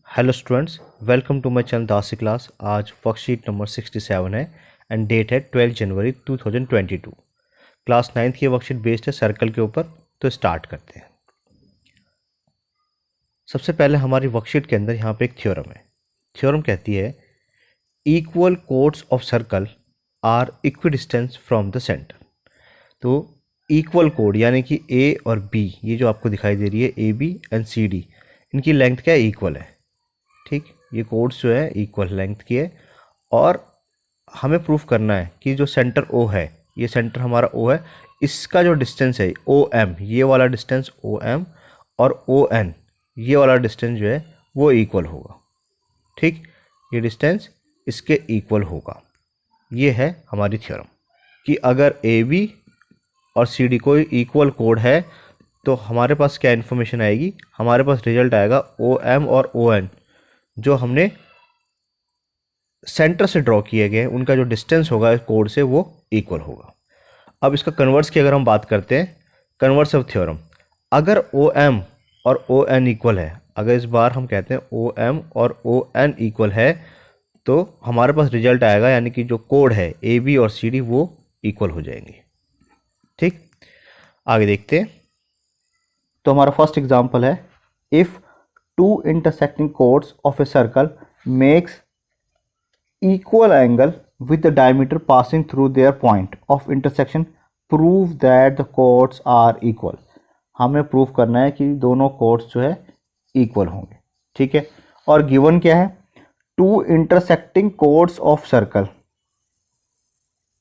Hello students, welcome to my channel दासी class. आज worksheet number 67 है एंड डेट है 12 जनवरी 2022। क्लास 9th की वर्कशीट बेस्ड है सर्कल के ऊपर। तो स्टार्ट करते हैं। सबसे पहले हमारी वर्कशीट के अंदर यहाँ पे एक थ्योरम है। थ्योरम कहती है equal chords of circle are equidistance from the center. तो इक्वल कोड यानी कि ए और बी, ये जो आपको दिखाई दे रही है A B and C D, इनकी लेंथ क्या है? इक्वल है। ठीक, ये कोड्स जो है इक्वल लेंथ की है और हमें प्रूफ करना है कि जो सेंटर ओ है, ये सेंटर हमारा ओ है, इसका जो डिस्टेंस है ओ एम, ये वाला डिस्टेंस ओ एम और ओ एन, ये वाला डिस्टेंस जो है वो इक्वल होगा। ठीक, ये डिस्टेंस इसके इक्वल होगा। ये है हमारी थ्योरम कि अगर ए बी और सी डी कोई इक्वल कोड है तो हमारे पास क्या इन्फॉर्मेशन आएगी? हमारे पास रिजल्ट आएगा ओ एम और ओ एन जो हमने सेंटर से ड्रॉ किए गए, उनका जो डिस्टेंस होगा इस कोड से वो इक्वल होगा। अब इसका कन्वर्स की अगर हम बात करते हैं, कन्वर्स ऑफ थ्योरम, अगर ओ एम और ओ एन इक्वल है, अगर इस बार हम कहते हैं ओ एम और ओ एन इक्वल है तो हमारे पास रिजल्ट आएगा, यानी कि जो कोड है ए बी और सी डी वो इक्वल हो जाएंगे। ठीक, आगे देखते हैं। तो हमारा फर्स्ट एग्जांपल है, if two intersecting chords of a circle makes equal angle with the diameter passing through their point of intersection, prove that the chords are equal। हमें प्रूफ करना है कि दोनों chords जो है इक्वल होंगे। ठीक है, और गिवन क्या है? two intersecting chords of circle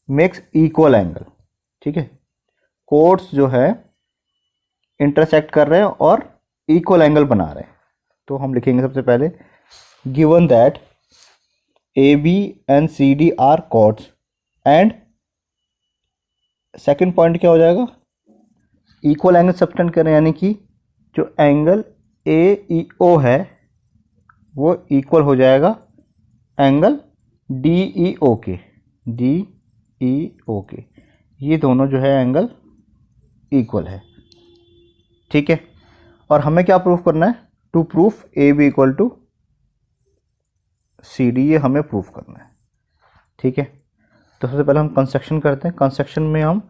makes equal angle। ठीक है, chords जो है इंटरसेक्ट कर रहे हैं और इक्वल एंगल बना रहे हैं। तो हम लिखेंगे सबसे पहले, given that A B and C D are chords, and second point क्या हो जाएगा? इक्वल एंगल सब्टेंड करें, यानी कि जो एंगल ए ई ओ है वो इक्वल हो जाएगा एंगल डी ई ओ के। डी ई ओ के, ये दोनों जो है एंगल इक्वल है। ठीक है, और हमें क्या प्रूफ करना है? To proof A B equal to C D, ये हमें प्रूफ करना है। ठीक है, तो सबसे पहले हम कंस्ट्रक्शन करते हैं। कंस्ट्रक्शन में हम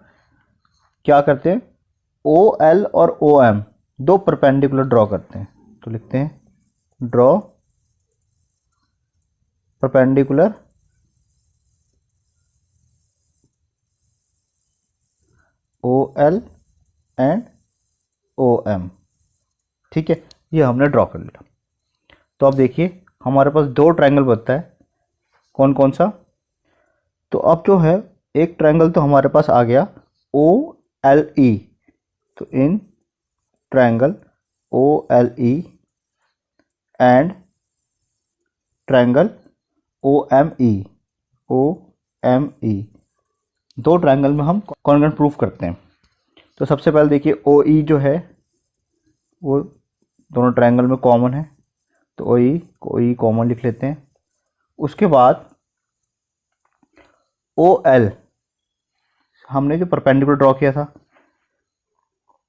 क्या करते हैं? ओ एल और ओ एम दो परपेंडिकुलर ड्रॉ करते हैं। तो लिखते हैं draw perpendicular O L and O M. ठीक है, ये हमने ड्रॉ कर लिया। तो अब देखिए हमारे पास दो ट्रायंगल बनता है, कौन कौन सा? तो अब जो है एक ट्रायंगल तो हमारे पास आ गया ओ एल ई। तो इन triangle O L E and triangle O M E, O M E, दो ट्रायंगल में हम कॉन्ग्रुएंट प्रूफ करते हैं। तो सबसे पहले देखिए ओ ई जो है वो दोनों ट्रायंगल में कॉमन है, तो ओ ई कॉमन लिख लेते हैं। उसके बाद ओ एल हमने जो परपेंडिकुलर ड्रॉ किया था,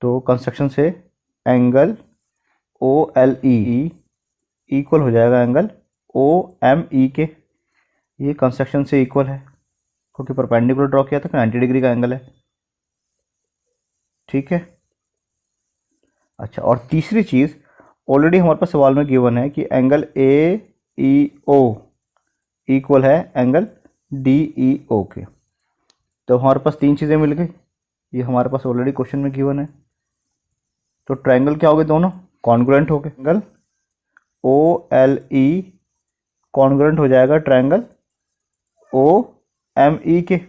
तो कंस्ट्रक्शन से angle O L E equal हो जाएगा एंगल ओ एम ई के। ये कंस्ट्रक्शन से इक्वल है क्योंकि परपेंडिकुलर ड्रॉ किया था, 90 डिग्री का एंगल है। ठीक है, अच्छा, और तीसरी चीज़, ऑलरेडी हमारे पास सवाल में गिवन है कि angle A E O equal है एंगल डी ई ओ के। तो हमारे पास तीन चीज़ें मिल गई, ये हमारे पास ऑलरेडी क्वेश्चन में गिवन है। तो ट्रायंगल क्या हो गए? दोनों कॉन्ग्रुएंट हो गए। Angle O L E congruent हो जाएगा ट्रायंगल ओ एम ई के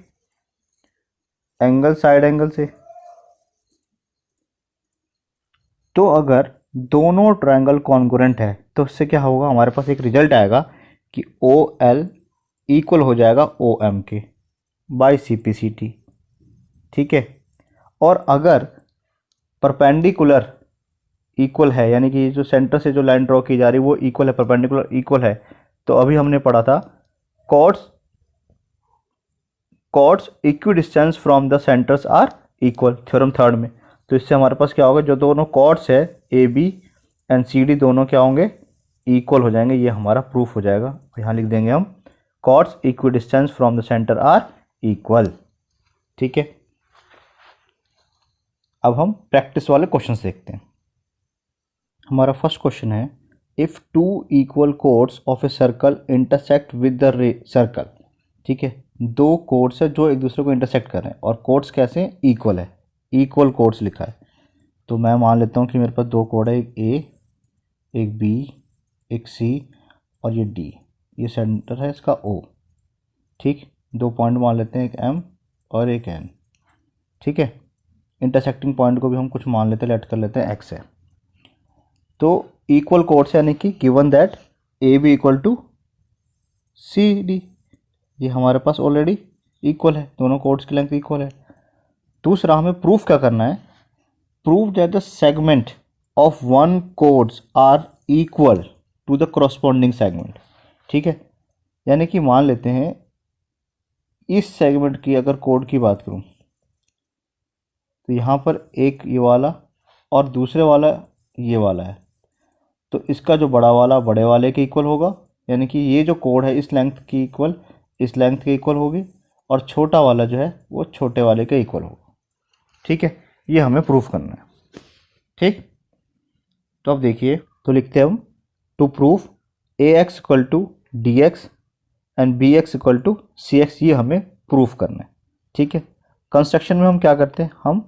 एंगल साइड एंगल से। तो अगर दोनों ट्रायंगल कॉन्ग्रुएंट है तो इससे क्या होगा? हमारे पास एक रिजल्ट आएगा कि ओ एल इक्वल हो जाएगा ओ एम के by C P C T. ठीक है, और अगर परपेंडिकुलर इक्वल है, यानी कि जो सेंटर से जो लाइन ड्रॉ की जा रही है वो इक्वल है, परपेंडिकुलर इक्वल है, तो अभी हमने पढ़ा था chords equidistance from the centers are equal, theorem third में। तो इससे हमारे पास क्या होगा? जो दोनों कॉर्ड्स है A B and C D दोनों क्या होंगे? इक्वल हो जाएंगे, ये हमारा प्रूफ हो जाएगा। यहाँ लिख देंगे हम chords equidistance from the center are equal. ठीक है, अब हम प्रैक्टिस वाले क्वेश्चंस देखते हैं। हमारा फर्स्ट क्वेश्चन है, if two equal chords of a circle intersect with the circle. ठीक है, दो कोर्ड्स है जो एक दूसरे को इंटरसेक्ट कर रहे हैं और कोर्ड्स कैसे हैं, इक्वल है, इक्वल कोर्ड्स लिखा है। तो मैं मान लेता हूँ कि मेरे पास दो कोड है, एक ए एक बी एक सी और ये डी, ये सेंटर है इसका ओ। ठीक, दो पॉइंट मान लेते हैं, एक एम और एक एन। ठीक है, इंटरसेक्टिंग पॉइंट को भी हम कुछ मान लेते हैं, लेट कर लेते हैं एक्स है। तो इक्वल कोर्ड्स यानी कि given that A B equal to C D, ये हमारे पास ऑलरेडी इक्वल है, दोनों कोर्ड्स की लेंथ इक्वल है। दूसरा हमें प्रूफ क्या करना है, prove that the segment of one chords are equal to the corresponding segment. ठीक है, यानी कि मान लेते हैं इस सेगमेंट की अगर कोड की बात करूं तो यहाँ पर एक ये वाला और दूसरे वाला ये वाला है, तो इसका जो बड़ा वाला बड़े वाले के इक्वल होगा, यानी कि ये जो कोड है इस लेंथ की इक्वल इस लेंथ के इक्वल होगी, और छोटा वाला जो है वो छोटे वाले के इक्वल होगा। ठीक है, ये हमें प्रूफ करना है। ठीक, तो अब देखिए, तो लिखते हैं हम to proof A X equal to D X and B X equal to C X, ये हमें प्रूफ करना है। ठीक है, कंस्ट्रक्शन में हम क्या करते हैं, हम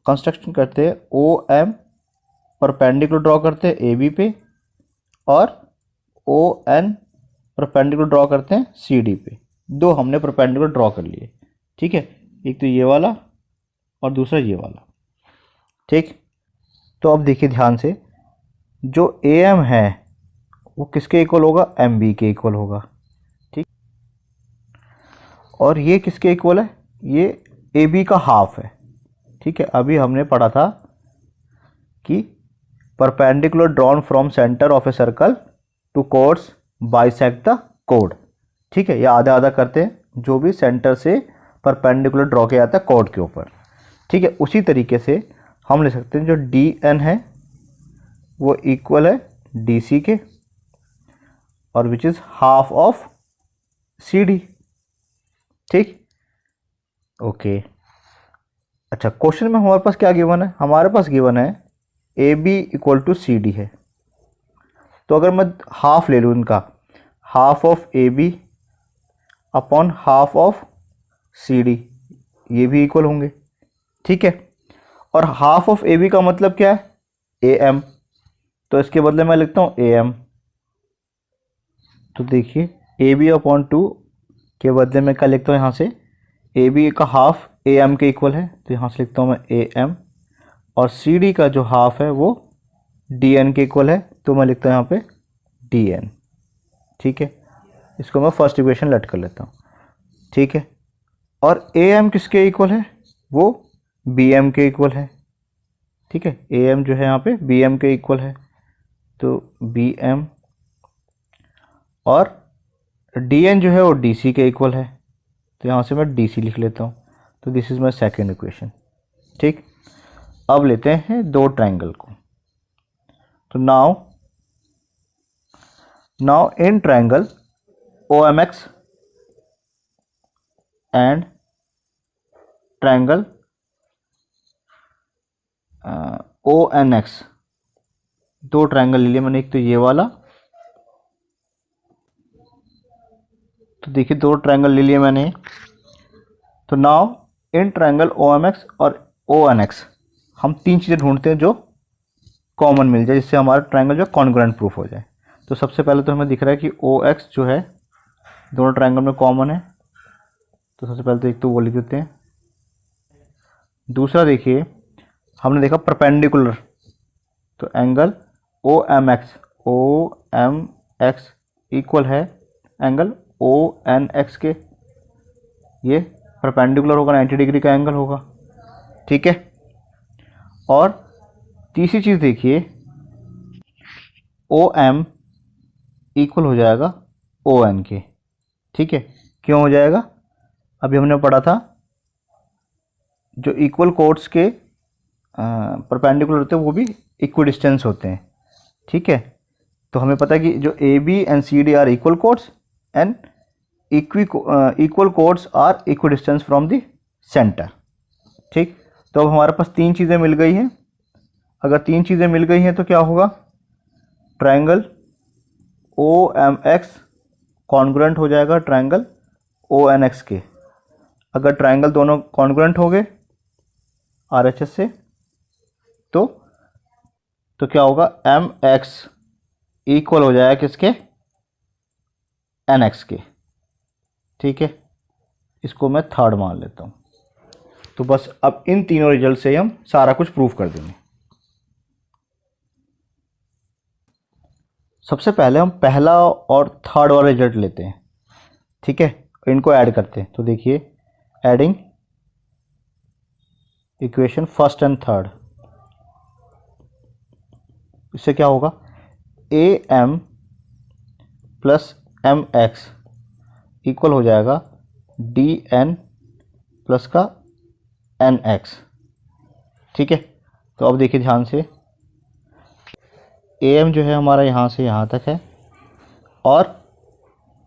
कंस्ट्रक्शन करते हैं ओ एम परपेंडिकुलर ड्रॉ करते हैं ए बी पे, और ओ एन परपेंडिकुलर ड्रॉ करते हैं सी डी पे। दो हमने परपेंडिकुलर ड्रॉ कर लिए। ठीक है, एक तो ये वाला और दूसरा ये वाला। ठीक, तो अब देखिए ध्यान से, जो ए एम है वो किसके इक्वल होगा, एम बी के इक्वल होगा। ठीक, और ये किसके इक्वल है, ये ए बी का हाफ है। ठीक है, अभी हमने पढ़ा था कि perpendicular drawn from center of a circle to chords bisect the कोड। ठीक है, या आधा आधा करते हैं, जो भी सेंटर से परपेंडिकुलर ड्रॉ किया जाता है कोड के ऊपर। ठीक है, उसी तरीके से हम ले सकते हैं जो डी एन है वो इक्वल है डी सी के, और which is half of C D. ठीक, ओके। अच्छा, क्वेश्चन में हमारे पास क्या गिवन है, हमारे पास गिवन है A B equal to C D है। तो अगर मैं हाफ ले लूँ इनका, half of A B upon half of C D, ये भी इक्वल होंगे। ठीक है, और हाफ ऑफ ए बी का मतलब क्या है, ए एम, तो इसके बदले मैं लिखता हूँ ए एम। तो देखिए, ए बी अपॉन टू के बदले में क्या लिखता हूँ, यहाँ से ए बी का हाफ ए एम के इक्वल है, तो यहाँ से लिखता हूँ मैं ए एम, और सी डी का जो हाफ है वो डी एन के इक्वल है, तो मैं लिखता हूँ यहाँ पे डी एन। ठीक है, इसको मैं फर्स्ट इक्वेशन लेट कर लेता हूँ। ठीक है, और ए एम किसके इक्वल है, वो बी एम के इक्वल है। ठीक है, ए एम जो है यहाँ पे बी एम के इक्वल है, तो बी एम, और डी एन जो है वो डी सी के इक्वल है, तो यहाँ से मैं डी सी लिख लेता हूँ। तो this is my second equation. ठीक, अब लेते हैं दो ट्रायंगल को। तो now in triangle O M X and triangle O N X, दो ट्रायंगल ले लिए मैंने, एक तो ये वाला, तो देखिए दो ट्रायंगल ले लिए मैंने। तो now in triangle O M X और ओ एन एक्स हम तीन चीज़ें ढूंढते हैं जो कॉमन मिल जाए, जिससे हमारा ट्रायंगल जो कॉन्ग्रुएंट प्रूफ हो जाए। तो सबसे पहले तो हमें दिख रहा है कि ओ एक्स जो है दोनों ट्रायंगल में कॉमन है, तो सबसे पहले तो एक तो वो लिख देते हैं। दूसरा देखिए, हमने देखा परपेंडिकुलर, तो angle O M X equal है एंगल ओ एन एक्स के, ये परपेंडिकुलर होगा, 90 डिग्री का एंगल होगा। ठीक है, और तीसरी चीज़ देखिए, ओ एम इक्वल हो जाएगा ओ एन के। ठीक है, क्यों हो जाएगा, अभी हमने पढ़ा था जो इक्वल कोड्स के परपेंडिकुलर होते हैं वो भी इक्वी डिस्टेंस होते हैं। ठीक है, तो हमें पता है कि जो A B and C D are equal chords and equal chords are equal distance from the center. ठीक, तो अब हमारे पास तीन चीज़ें मिल गई हैं। अगर तीन चीज़ें मिल गई हैं तो क्या होगा, triangle O M X congruent हो जाएगा ट्रायंगल ओ एन एक्स के। अगर ट्रायंगल दोनों कॉन्ग्रुएंट हो गए आर एच एस से तो क्या होगा, एम एक्स इक्वल हो जाएगा किसके, एन एक्स के। ठीक है, इसको मैं थर्ड मान लेता हूँ। तो बस अब इन तीनों रिजल्ट से हम सारा कुछ प्रूव कर देंगे। सबसे पहले हम पहला और थर्ड वाला रिजल्ट लेते हैं। ठीक है, इनको ऐड करते हैं। तो देखिए, adding equation first and third, इससे क्या होगा, A M plus M X equal हो जाएगा डी एन प्लस का एन एक्स। ठीक है, तो अब देखिए ध्यान से, ए एम जो है हमारा यहाँ से यहाँ तक है और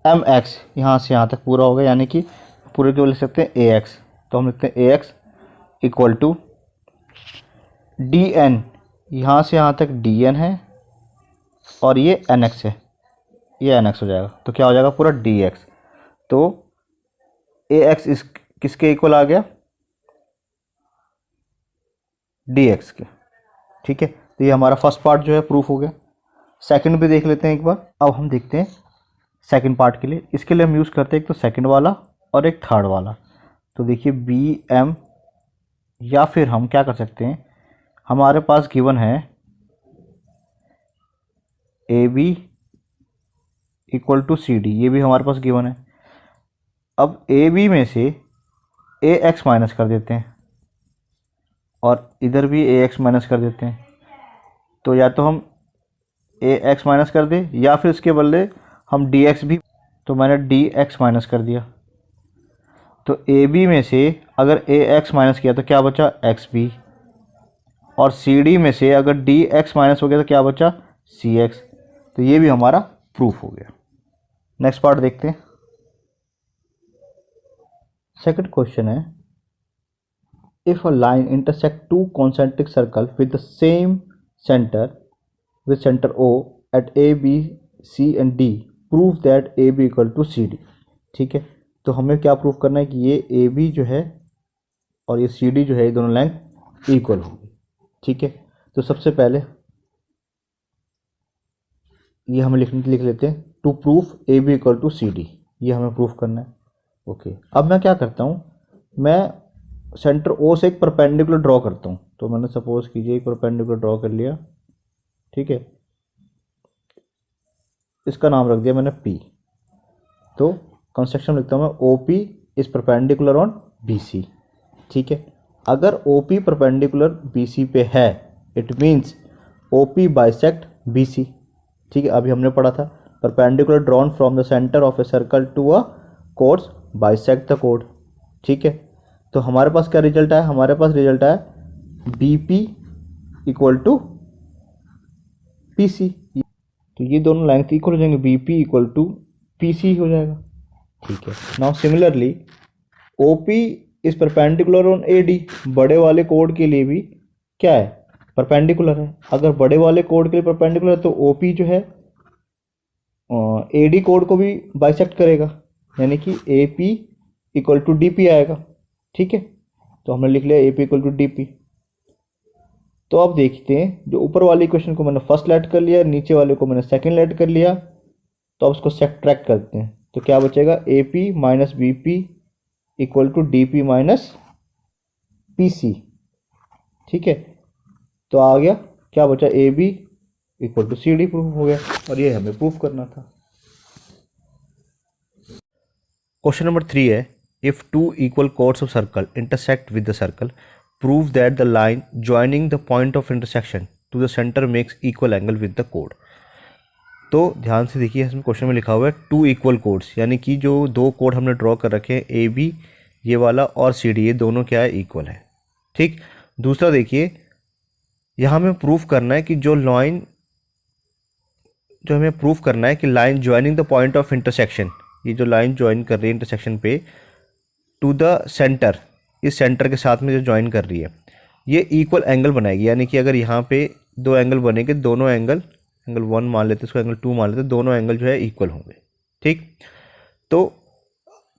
एम एक्स यहाँ से यहाँ तक पूरा हो गया, यानी कि पूरे को लिख सकते हैं ए एक्स। तो हम लिखते हैं A X equal to D N, यहाँ से यहाँ तक डी एन है और ये एन एक्स है, ये एन एक्स हो जाएगा। तो क्या हो जाएगा, पूरा डी एक्स। तो ए एक्स इस किसके इक्वल आ गया, डी एक्स के। ठीक है, तो ये हमारा फर्स्ट पार्ट जो है प्रूफ हो गया। सेकंड भी देख लेते हैं एक बार। अब हम देखते हैं सेकंड पार्ट के लिए, इसके लिए हम यूज़ करते हैं एक तो सेकंड वाला और एक थर्ड वाला। तो देखिए बी एम, या फिर हम क्या कर सकते हैं, हमारे पास गिवन है A B equal to C D, ये भी हमारे पास गिवन है। अब ए बी में से ए एक्स माइनस कर देते हैं और इधर भी ए एक्स माइनस कर देते हैं। तो या तो हम ए एक्स माइनस कर दें या फिर इसके बदले हम डी एक्स भी, तो मैंने डी एक्स माइनस कर दिया। तो ए बी में से अगर ए एक्स माइनस किया तो क्या बचा, एक्स बी, और सी डी में से अगर डी एक्स माइनस हो गया तो क्या बचा, सी एक्स। तो ये भी हमारा प्रूफ हो गया। नेक्स्ट पार्ट देखते हैं। सेकंड क्वेश्चन है, if a line intersect two concentric circles with the same center with center O at A, B, C and D, prove that AB equal to CD। ठीक है, तो हमें क्या प्रूफ करना है कि ये AB जो है और ये CD जो है, ये दोनों लेंथ इक्वल होगी। ठीक है, तो सबसे पहले ये हमें लिख लेते हैं, to proof AB equal to CD, ये हमें प्रूफ करना है। ओके, अब मैं क्या करता हूँ, मैं सेंटर ओ से एक परपेंडिकुलर ड्रॉ करता हूँ। तो मैंने सपोज कीजिए एक परपेंडिकुलर ड्रॉ कर लिया। ठीक है, इसका नाम रख दिया मैंने पी। तो कंस्ट्रक्शन लिखता हूँ मैं, O P is perpendicular on B C. ठीक है, अगर O P perpendicular B C पे है, it means O P bisect B C. ठीक है, अभी हमने पढ़ा था perpendicular drawn from the center of a circle to a chords bisect the कोड। ठीक है, तो हमारे पास क्या रिजल्ट आया, हमारे पास रिजल्ट आया B P equal to P C. तो ये दोनों लेंथ इक्वल हो जाएंगे, B P equal to P C हो जाएगा। ठीक है, now similarly O P is perpendicular on A D, बड़े वाले कोड के लिए भी क्या है, परपेंडिकुलर है। अगर बड़े वाले कोड के लिए परपेंडिकुलर है तो ओ पी जो है ए डी कोड को भी बाइसेक्ट करेगा, यानी कि A P equal to D P आएगा। ठीक है, तो हमने लिख लिया A P equal to D P. तो अब देखते हैं, जो ऊपर वाली इक्वेशन को मैंने फर्स्ट लेट कर लिया, नीचे वाले को मैंने सेकंड लेट कर लिया। तो अब उसको सब्ट्रैक्ट करते हैं, तो क्या बचेगा, A P minus B P equal to D P minus P C. ठीक है, तो आ गया, क्या बचा, A B equal to C D proof हो गया, और ये हमें प्रूफ करना था। क्वेश्चन नंबर 3 है, if two equal chords of circle intersect with the circle, prove that the line joining the point of intersection to the center makes equal angle with the chord। तो ध्यान से देखिए, इसमें question में लिखा हुआ है टू इक्वल कोड्स, यानी कि जो दो कोड हमने ड्रॉ कर रखे हैं, ए बी ये वाला और सी डी, ये दोनों क्या है, इक्वल है। ठीक, दूसरा देखिए, यहाँ हमें प्रूफ करना है कि जो लाइन जो हमें प्रूफ करना है कि line joining the point of intersection, ये जो लाइन ज्वाइन कर रही है इंटरसेक्शन पे टू द सेंटर, इस सेंटर के साथ में जो ज्वाइन कर रही है ये इक्वल एंगल बनाएगी। यानी कि अगर यहाँ पे दो एंगल बनेंगे, दोनों एंगल 1 मान लेते हैं, इसको एंगल 2 मान लेते हैं, दोनों एंगल जो है इक्वल होंगे। ठीक, तो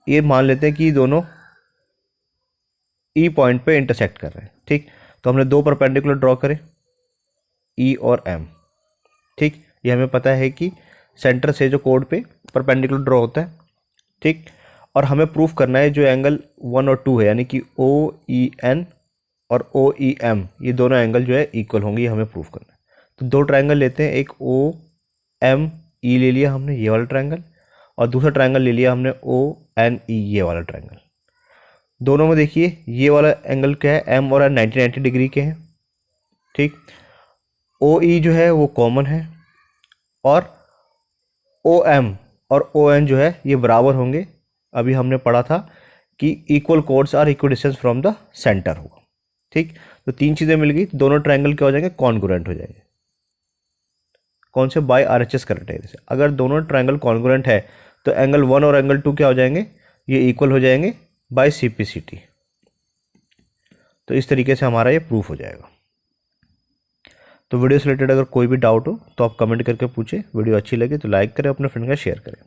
ये मान लेते हैं कि दोनों ई पॉइंट पे इंटरसेक्ट कर रहे हैं। ठीक, तो हमने दो परपेंडिकुलर ड्रॉ करे, ई और एम। ठीक, ये हमें पता है कि सेंटर से जो कोड पे परपेंडिकुलर ड्रॉ होता है। ठीक, और हमें प्रूफ करना है जो एंगल 1 और 2 है, यानी कि ओ ई एन और ओ ई एम, ये दोनों एंगल जो है इक्वल होंगे, ये हमें प्रूफ करना है। तो दो ट्रायंगल लेते हैं, एक ओ एम ई ले लिया हमने, ये वाला ट्रायंगल, और दूसरा ट्रायंगल ले लिया हमने ओ एन ई, ये वाला ट्रायंगल। दोनों में देखिए ये वाला एंगल क्या है, एम और एन 90 डिग्री के हैं। ठीक, ओ ई जो है वो कॉमन है, और ओ एम और ओ एन जो है ये बराबर होंगे। अभी हमने पढ़ा था कि equal chords are equal distance from the center होगा। ठीक, तो तीन चीज़ें मिल गई, दोनों ट्रायंगल क्या हो जाएंगे, कॉन्ग्रुएंट हो जाएंगे। कौन से, बाय आरएचएस क्राइटेरिया से। अगर दोनों ट्रायंगल कॉन्ग्रुएंट है तो एंगल 1 और एंगल 2 क्या हो जाएंगे, ये इक्वल हो जाएंगे बाय सीपीसीटी। तो इस तरीके से हमारा ये प्रूफ हो जाएगा। तो वीडियो से रिलेटेड अगर कोई भी डाउट हो तो आप कमेंट करके पूछें। वीडियो अच्छी लगे तो लाइक करें, अपने फ्रेंड का शेयर करें।